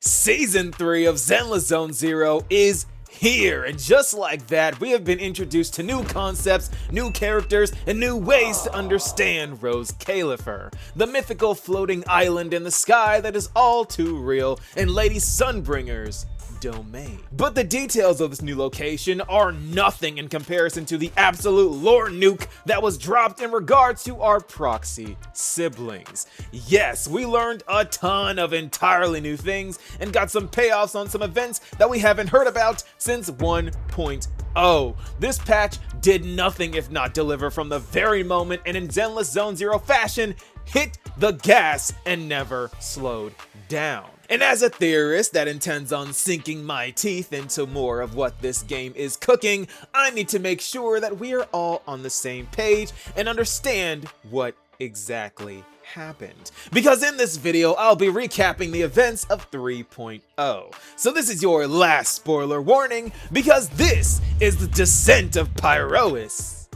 Season 3 of Zenless Zone Zero is here, and just like that, we have been introduced to new concepts, new characters, and new ways to understand Rose Califer, the mythical floating island in the sky that is all too real in Lady Sunbringer's domain. But the details of this new location are nothing in comparison to the absolute lore nuke that was dropped in regards to our Proxy siblings. Yes, we learned a ton of entirely new things and got some payoffs on some events that we haven't heard about since 1.0. This patch did nothing if not deliver from the very moment, and in Zenless Zone Zero fashion, hit the gas and never slowed down. And as a theorist that intends on sinking my teeth into more of what this game is cooking, I need to make sure that we are all on the same page and understand what exactly happened. Because in this video, I'll be recapping the events of 3.0. So this is your last spoiler warning, because this is the descent of Pyrois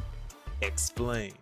explained.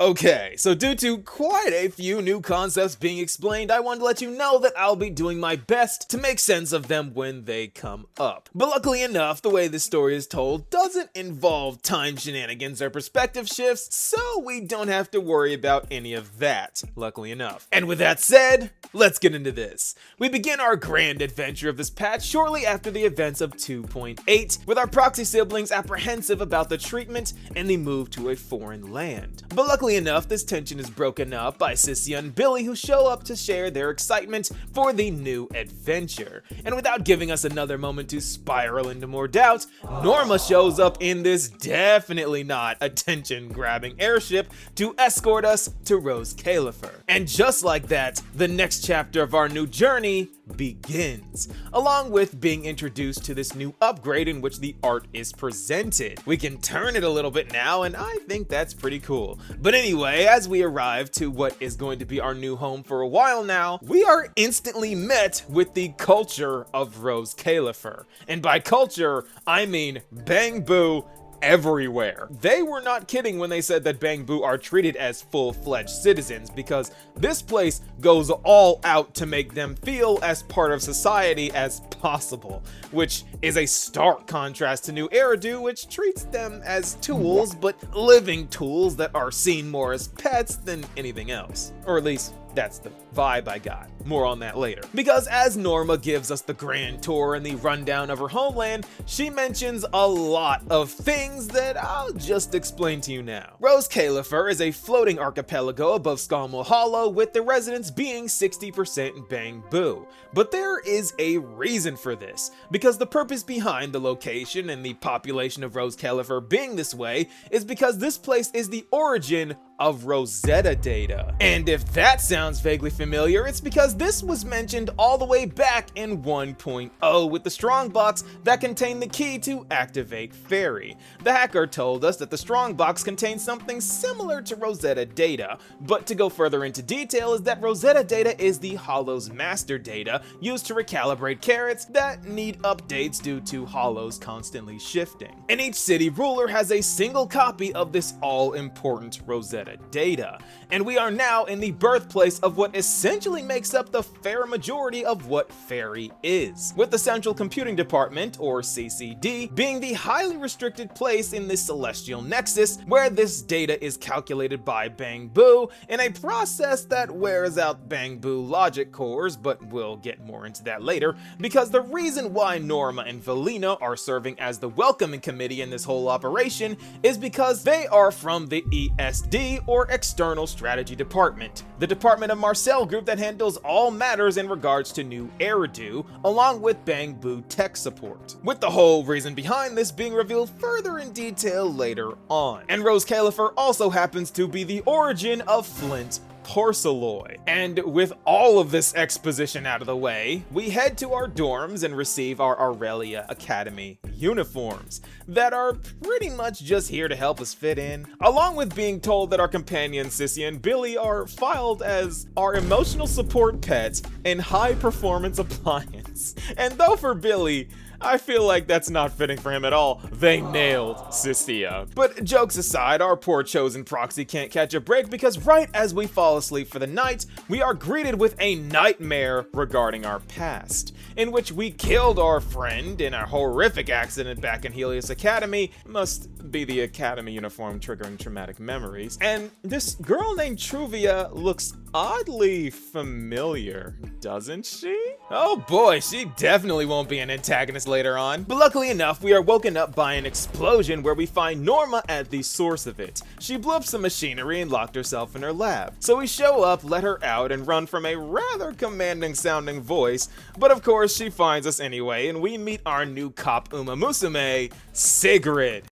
Okay, so due to quite a few new concepts being explained, I wanted to let you know that I'll be doing my best to make sense of them when they come up. But luckily enough, the way this story is told doesn't involve time shenanigans or perspective shifts, so we don't have to worry about any of that, luckily enough. And with that said, let's get into this. We begin our grand adventure of this patch shortly after the events of 2.8, with our Proxy siblings apprehensive about the treatment and the move to a foreign land. But luckily enough, this tension is broken up by Sissy and Billy, who show up to share their excitement for the new adventure. And without giving us another moment to spiral into more doubt, Norma shows up in this definitely not attention-grabbing airship to escort us to Rose Califer. And just like that, the next chapter of our new journey begins, along with being introduced to this new upgrade in which the art is presented. We can turn it a little bit now, and I think that's pretty cool. But anyway, as we arrive to what is going to be our new home for a while now, we are instantly met with the culture of Rose Califer. And by culture, I mean bang boo everywhere. They were not kidding when they said that Bangbu are treated as full-fledged citizens, because this place goes all out to make them feel as part of society as possible, which is a stark contrast to New Eridu, which treats them as tools, but living tools that are seen more as pets than anything else. Or at least that's the vibe I got. More on that later. Because as Norma gives us the grand tour and the rundown of her homeland, she mentions a lot of things that I'll just explain to you now. Rose Califer is a floating archipelago above Skalmul Hollow, with the residents being 60% Bangbu. But there is a reason for this, because the purpose behind the location and the population of Rose Califer being this way is because this place is the origin of Rosetta data. And if that sounds vaguely familiar, it's because this was mentioned all the way back in 1.0 with the strongbox that contained the key to activate Fairy. The hacker told us that the strongbox contains something similar to Rosetta data, but to go further into detail is that Rosetta data is the Hollow's master data used to recalibrate carrots that need updates due to Hollows constantly shifting. And each city ruler has a single copy of this all-important Rosetta data, and we are now in the birthplace of what essentially makes up the fair majority of what Fairy is, with the Central Computing Department, or CCD, being the highly restricted place in the Celestial Nexus where this data is calculated by Bangbu in a process that wears out Bangbu logic cores, but we'll get more into that later, because the reason why Norma and Velina are serving as the welcoming committee in this whole operation is because they are from the ESD, or External Strategy Department, the department of Marcel Group that handles all matters in regards to New Eridu, along with Bangbu tech support, with the whole reason behind this being revealed further in detail later on. And Rose Califer also happens to be the origin of Flint Porceloy. And with all of this exposition out of the way, we head to our dorms and receive our Aurelia Academy uniforms that are pretty much just here to help us fit in, along with being told that our companions Sissy and Billy are filed as our emotional support pet and high performance appliance. And though for Billy, I feel like that's not fitting for him at all. They nailed Sissia. But jokes aside, our poor chosen Proxy can't catch a break, because right as we fall asleep for the night, we are greeted with a nightmare regarding our past, in which we killed our friend in a horrific accident back in Helios Academy. Must be the Academy uniform triggering traumatic memories. And this girl named Truvia looks oddly familiar, doesn't she? Oh boy, she definitely won't be an antagonist later on. But luckily enough, we are woken up by an explosion where we find Norma at the source of it. She blew up some machinery and locked herself in her lab. So we show up, let her out, and run from a rather commanding sounding voice. But of course, she finds us anyway, and we meet our new cop Uma Musume, Sigrid.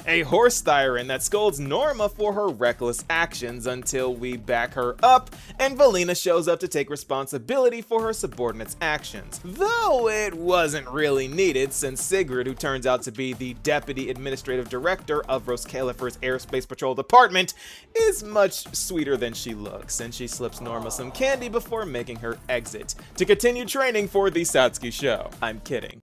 A horse siren that scolds Norma for her reckless actions until we back her up and Valina shows up to take responsibility for her subordinates' actions. Though it wasn't really needed, since Sigrid, who turns out to be the Deputy Administrative Director of Roskalifer's Airspace Patrol Department, is much sweeter than she looks, and she slips Norma some candy before making her exit to continue training for the Satsuki show. I'm kidding.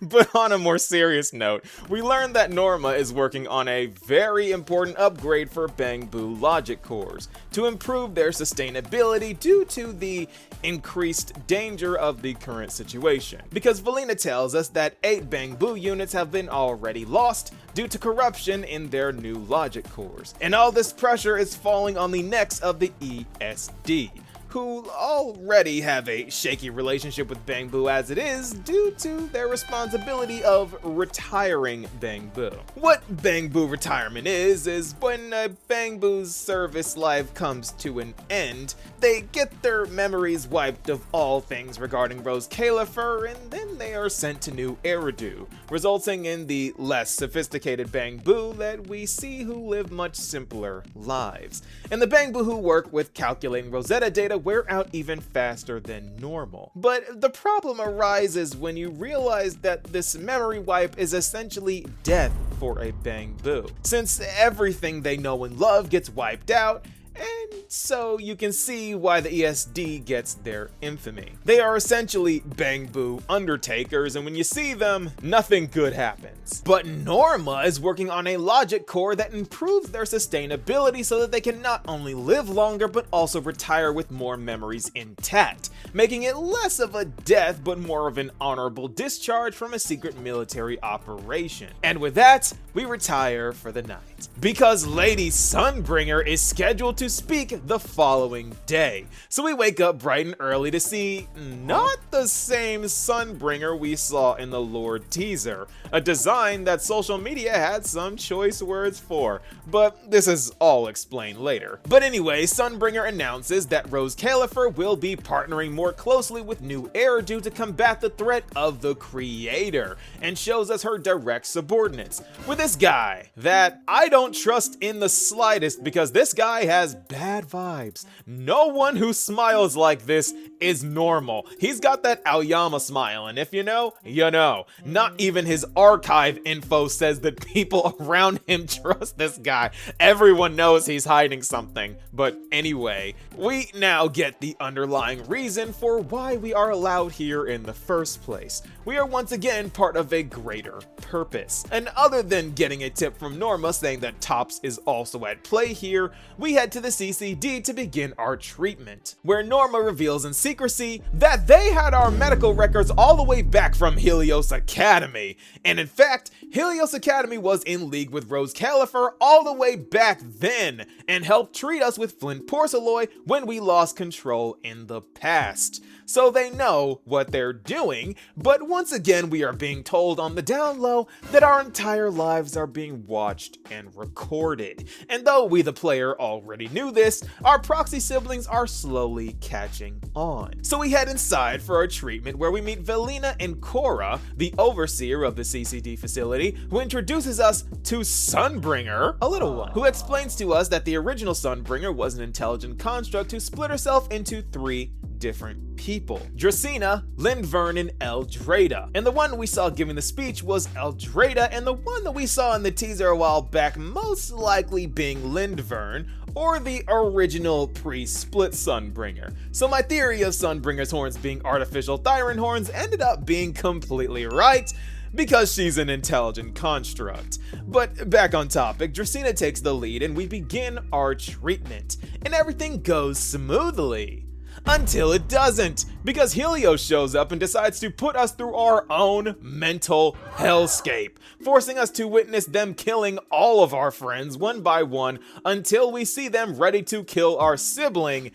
But on a more serious note, we learned that Norma is working on a very important upgrade for Bangbu logic cores to improve their sustainability due to the increased danger of the current situation. Because Valina tells us that 8 Bangbu units have been already lost due to corruption in their new logic cores. And all this pressure is falling on the necks of the ESD, who already have a shaky relationship with Bangbu as it is due to their responsibility of retiring Bangbu. What Bangbu retirement is when Bangbu's service life comes to an end, they get their memories wiped of all things regarding Roskalifer, and then they are sent to New Eridu, resulting in the less sophisticated Bangbu that we see who live much simpler lives. And the Bangbu who work with calculating Rosetta data wear out even faster than normal. But the problem arises when you realize that this memory wipe is essentially death for a Bangbu, since everything they know and love gets wiped out, and so you can see why the ESD gets their infamy. They are essentially Bangbu undertakers, and when you see them, nothing good happens. But Norma is working on a logic core that improves their sustainability so that they can not only live longer, but also retire with more memories intact, making it less of a death, but more of an honorable discharge from a secret military operation. And with that, we retire for the night, because Lady Sunbringer is scheduled to speak the following day. So we wake up bright and early to see not the same Sunbringer we saw in the lore teaser, a design that social media had some choice words for, but this is all explained later. But anyway, Sunbringer announces that Roskalifer will be partnering more closely with New Eridu to combat the threat of the Creator, and shows us her direct subordinates, with this guy that I don't trust in the slightest, because this guy has bad vibes. No one who smiles like this is normal. He's got that Aoyama smile, and if you know, you know. Not even his archive info says that people around him trust this guy. Everyone knows he's hiding something. But anyway, we now get the underlying reason for why we are allowed here in the first place. We are once again part of a greater purpose. And other than getting a tip from Norma saying that Tops is also at play here, we head to the CCD to begin our treatment, where Norma reveals in secrecy that they had our medical records all the way back from Helios Academy. And in fact, Helios Academy was in league with Roskalifer all the way back then, and helped treat us with Flint Porcelloy when we lost control in the past. So they know what they're doing, but once again we are being told on the down low that our entire lives are being watched and recorded. And though we the player already knew this, our Proxy siblings are slowly catching on. So we head inside for our treatment, where we meet Valina and Cora, the overseer of the CCD facility, who introduces us to Sunbringer, a little one, who explains to us that the original Sunbringer was an intelligent construct who split herself into 3 different people: Dracaena, Lindvern, and Eldrada. And the one we saw giving the speech was Eldrada, and the one that we saw in the teaser a while back most likely being Lindvern, or the original pre-split Sunbringer. So my theory of Sunbringer's horns being artificial Thyron horns ended up being completely right, because she's an intelligent construct. But back on topic, Dracaena takes the lead and we begin our treatment, and everything goes smoothly. Until it doesn't, because Helios shows up and decides to put us through our own mental hellscape, forcing us to witness them killing all of our friends one by one until we see them ready to kill our sibling.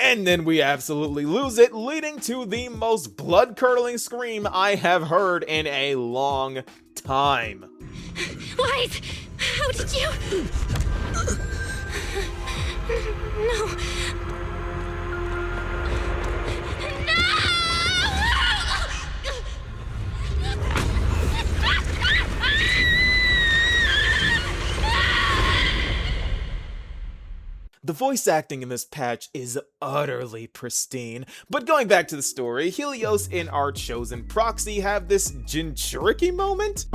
And then we absolutely lose it, leading to the most blood-curdling scream I have heard in a long time. Wise, how did you? No. The voice acting in this patch is utterly pristine, but going back to the story, Helios and our chosen Proxy have this Jinchuriki moment,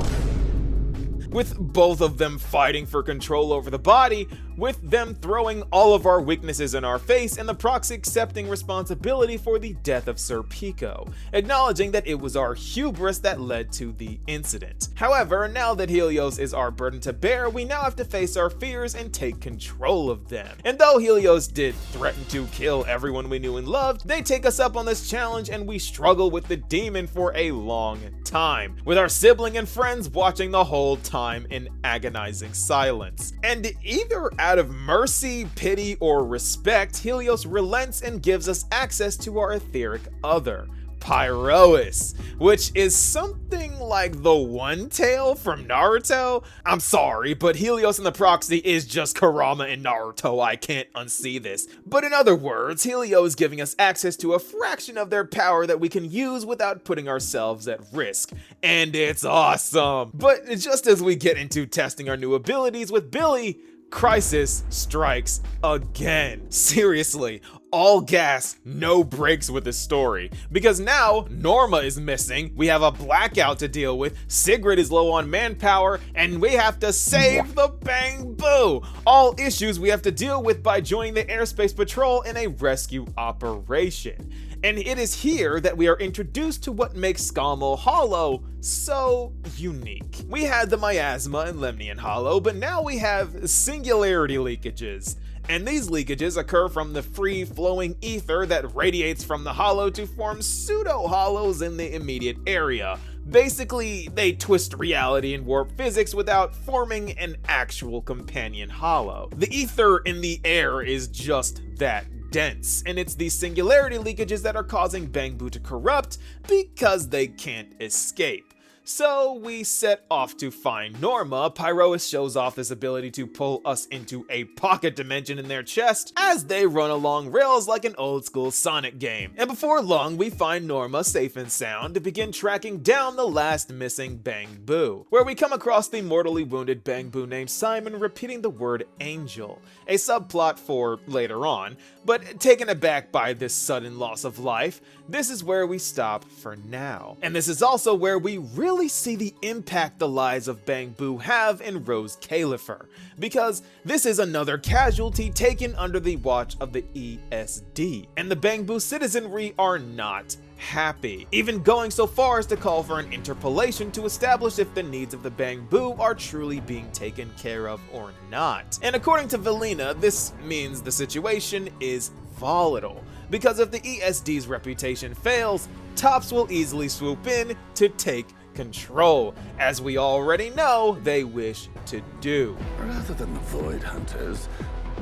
with both of them fighting for control over the body, with them throwing all of our weaknesses in our face, and the Proxy accepting responsibility for the death of Serpico, acknowledging that it was our hubris that led to the incident. However, now that Helios is our burden to bear, we now have to face our fears and take control of them. And though Helios did threaten to kill everyone we knew and loved, they take us up on this challenge and we struggle with the demon for a long time, with our sibling and friends watching the whole time in agonizing silence. And either out of mercy, pity, or respect, Helios relents and gives us access to our etheric other, Pyrois, which is something like the One Tail from Naruto. I'm sorry, but Helios and the Proxy is just Kurama in Naruto. I can't unsee this. But in other words, Helios is giving us access to a fraction of their power that we can use without putting ourselves at risk. And it's awesome. But just as we get into testing our new abilities with Billy, crisis strikes again. Seriously, all gas, no brakes with this story, because now Norma is missing, we have a blackout to deal with, Sigrid is low on manpower, and we have to save the Bangbu. All issues we have to deal with by joining the airspace patrol in a rescue operation. And it is here that we are introduced to what makes Scommel Hollow so unique. We had the Miasma and Lemnian Hollow, but now we have singularity leakages. And these leakages occur from the free-flowing ether that radiates from the hollow to form pseudo-hollows in the immediate area. Basically, they twist reality and warp physics without forming an actual companion hollow. The ether in the air is just that dense, and it's these singularity leakages that are causing Bangbu to corrupt because they can't escape. So we set off to find Norma. Pyrois shows off this ability to pull us into a pocket dimension in their chest as they run along rails like an old school Sonic game. And before long, we find Norma safe and sound to begin tracking down the last missing Bangbu, where we come across the mortally wounded Bangbu named Simon repeating the word angel, a subplot for later on. But taken aback by this sudden loss of life, this is where we stop for now. And this is also where we really see the impact the lives of Bangbu have in Rose Califer, because this is another casualty taken under the watch of the ESD, and the Bangbu citizenry are not happy, even going so far as to call for an interpolation to establish if the needs of the Bangbu are truly being taken care of or not. And according to Velina, this means the situation is volatile, because if the ESD's reputation fails, Tops will easily swoop in to take control, as we already know they wish to do. Rather than the Void Hunters,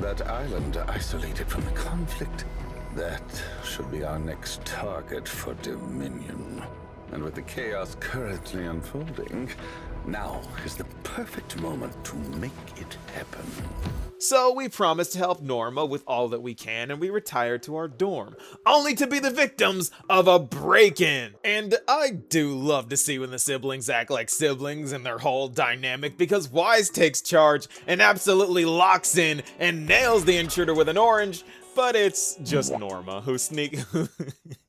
that island isolated from the conflict, that should be our next target for Dominion. And with the chaos currently unfolding, now is the perfect moment to make it happen. So we promise to help Norma with all that we can, and we retire to our dorm, only to be the victims of a break-in. And I do love to see when the siblings act like siblings and their whole dynamic, because Wise takes charge and absolutely locks in and nails the intruder with an orange, but it's just Norma who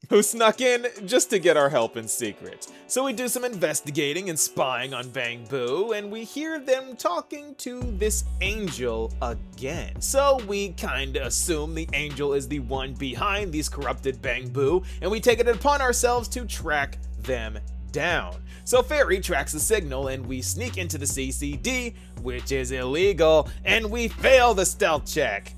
who snuck in just to get our help in secret. So we do some investigating and spying on Bang Boo, and we hear them talking to this angel again. So we kinda assume the angel is the one behind these corrupted Bang Boo, and we take it upon ourselves to track them down. So Fairy tracks the signal and we sneak into the CCD, which is illegal, and we fail the stealth check.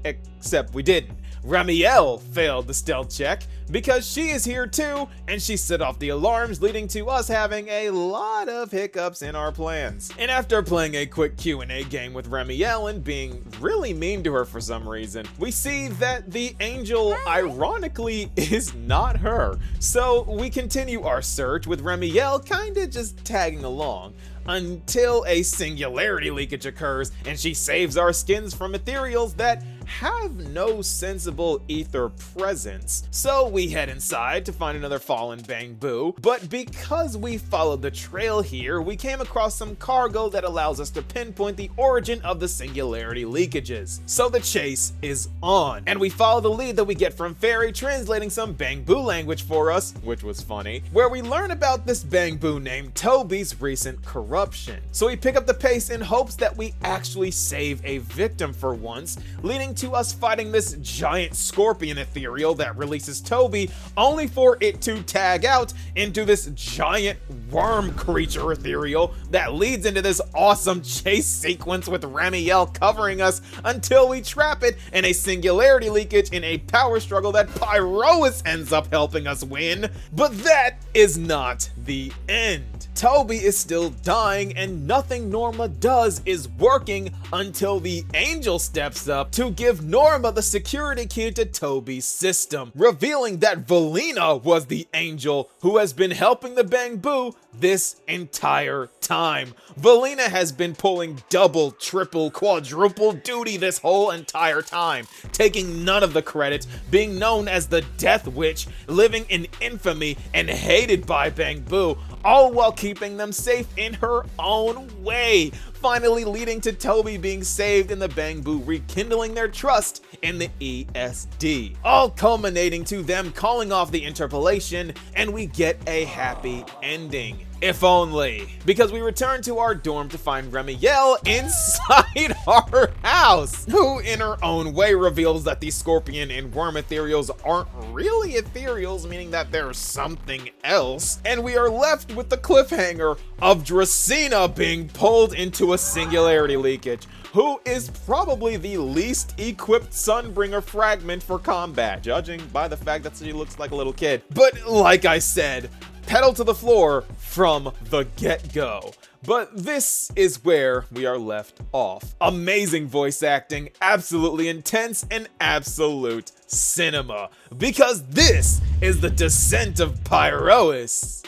Except we didn't. REMIELLE failed the stealth check because she is here too, and she set off the alarms, leading to us having a lot of hiccups in our plans. And after playing a quick Q&A game with REMIELLE and being really mean to her for some reason, we see that the angel ironically is not her. So we continue our search with REMIELLE kinda just tagging along, until a singularity leakage occurs and she saves our skins from ethereals that have no sensible ether presence. So we head inside to find another fallen Bang Boo, but because we followed the trail here, we came across some cargo that allows us to pinpoint the origin of the singularity leakages. So the chase is on, and we follow the lead that we get from Fairy translating some Bang Boo language for us, which was funny, where we learn about this Bang Boo named Toby's recent corruption. So we pick up the pace in hopes that we actually save a victim for once, leading to us fighting this giant scorpion ethereal that releases Toby, only for it to tag out into this giant worm creature ethereal that leads into this awesome chase sequence with REMIELLE covering us until we trap it in a singularity leakage in a power struggle that Pyrois ends up helping us win. But that is not the end. Toby is still dying, and nothing Norma does is working until the angel steps up to give Norma the security key to Toby's system, revealing that Valina was the angel who has been helping the Bang Boo this entire time. Valina has been pulling double, triple, quadruple duty this whole entire time, taking none of the credit, being known as the Death Witch, living in infamy and hated by Bang Boo, all while keeping them safe in her own way, finally leading to Toby being saved and the Bang Boo rekindling their trust in the ESD, all culminating to them calling off the interpolation, and we get a happy ending. If only, because we return to our dorm to find REMIELLE inside our house, who in her own way reveals that the scorpion and worm ethereals aren't really ethereals, meaning that there's something else, and we are left with the cliffhanger of Dracena being pulled into a singularity leakage, who is probably the least equipped Sunbringer fragment for combat, judging by the fact that she looks like a little kid. But like I said, pedal to the floor from the get-go. But this is where we are left off. Amazing voice acting, absolutely intense, and absolute cinema. Because this is the descent of Pyrois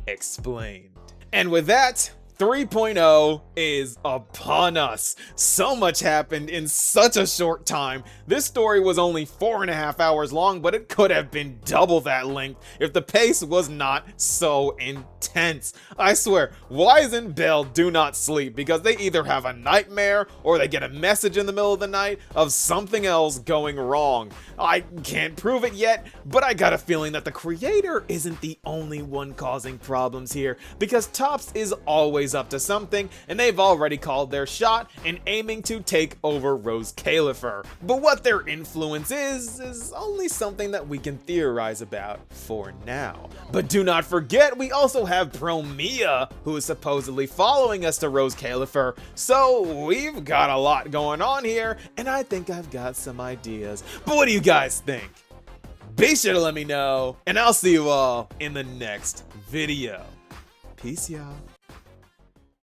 explained. And with that, 3.0 is upon us. So much happened in such a short time. This story was only 4.5 hours long, but it could have been double that length if the pace was not so intense. I swear, Wise and Belle do not sleep because they either have a nightmare or they get a message in the middle of the night of something else going wrong. I can't prove it yet, but I got a feeling that the creator isn't the only one causing problems here, because Tops is always up to something, and they've already called their shot in aiming to take over Rose Califer. But what their influence is only something that we can theorize about for now. But do not forget, we also have Promia, who is supposedly following us to Rose Califer, so we've got a lot going on here, and I think I've got some ideas. But what do you guys think? Be sure to let me know, and I'll see you all in the next video. Peace, y'all.